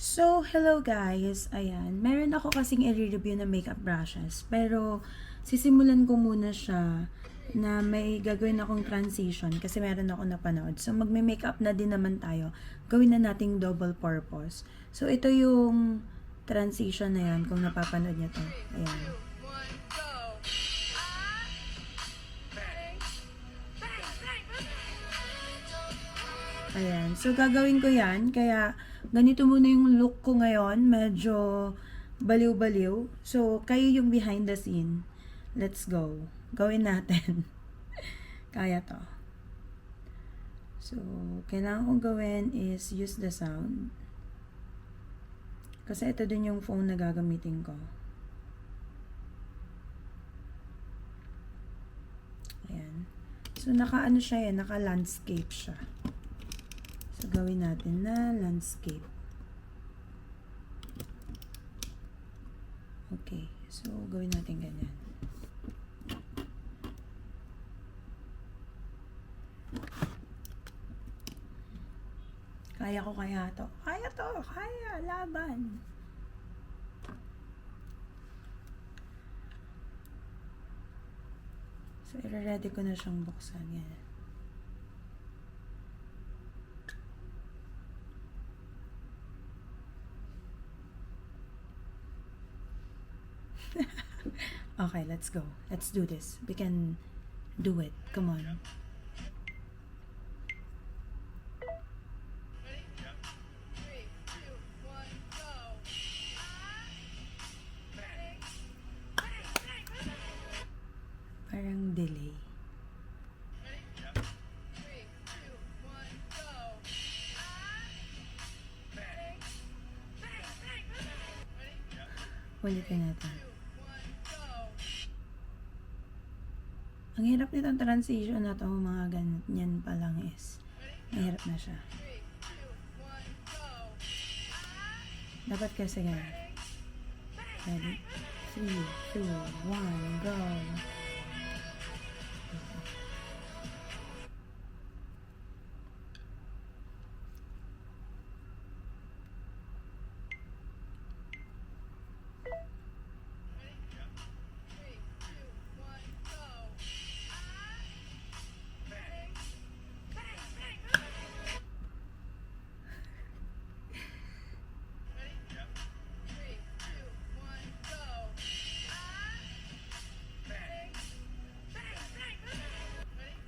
So, hello guys. Ayan, meron ako kasing i-review na makeup brushes. Pero, sisimulan ko muna siya na may gagawin akong transition kasi meron ako napanood. So, magme-makeup na din naman tayo. Gawin na nating double purpose. So, ito yung transition na yan kung napapanood niyo to. Ayan. Ayan. So, gagawin ko yan. Kaya, ganito muna yung look ko ngayon. Medyo baliw-baliw. So, kayo yung behind the scene. Let's go. Gawin natin. Kaya to. So, kailangan kong gawin is use the sound. Kasi ito din yung phone na gagamitin ko. Ayan. So, naka-ano siya yan. Naka-landscape siya. So, gawin natin na landscape. Okay. So, gawin natin ganyan. Kaya ko kaya to. Kaya to. Kaya. Laban. So, i-ready ko na siyang buksan. Yan. Okay, let's go. Let's do this. We can do it. Come on. Parang delay. Ulitin natin. Ang hirap nitong transition na to, mga ganyan pa lang is mahirap na siya. Dapat kasi ganyan. Ready? 3, 2, 1, go!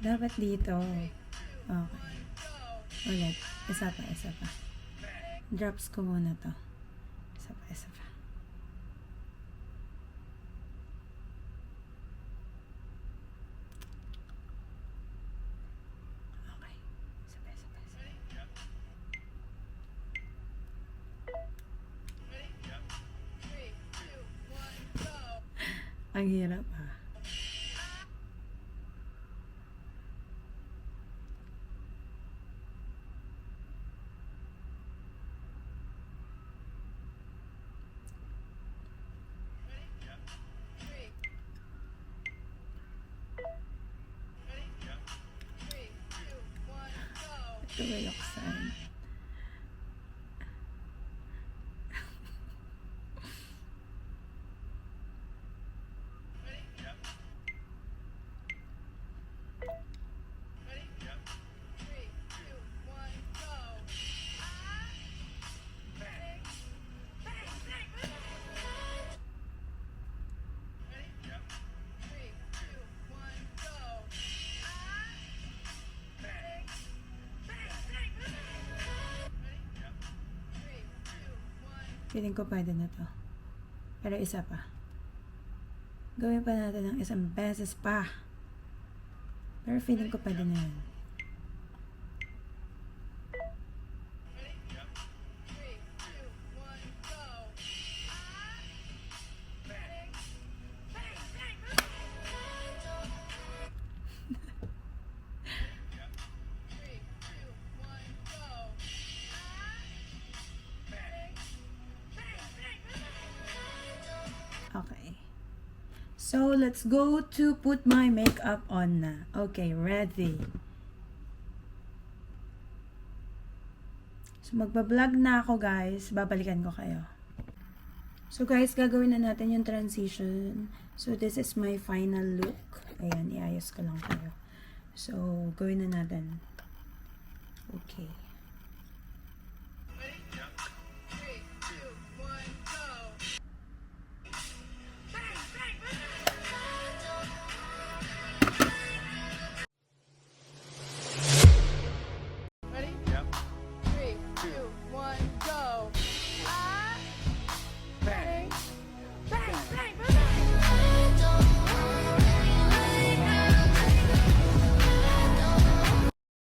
Dapat dito. Okay. Ulit. Isa pa, isa pa. Drops ko muna to. Isa pa, isa pa. Okay. Isa pa, isa pa, isa pa. Ang hirap ah. Ito ba yuksan? Feeling ko pwede na to. Pero isa pa. Gawin pa natin ng isang beses pa. Pero feeling ko pwede na yun. Okay. So, let's go to put my makeup on na. Okay, ready. So, magbablog na ako guys. Babalikan ko kayo. So guys, gagawin na natin yung transition. So, this is my final look. Ayan, iayos ko lang kayo. So, gawin na natin. Okay.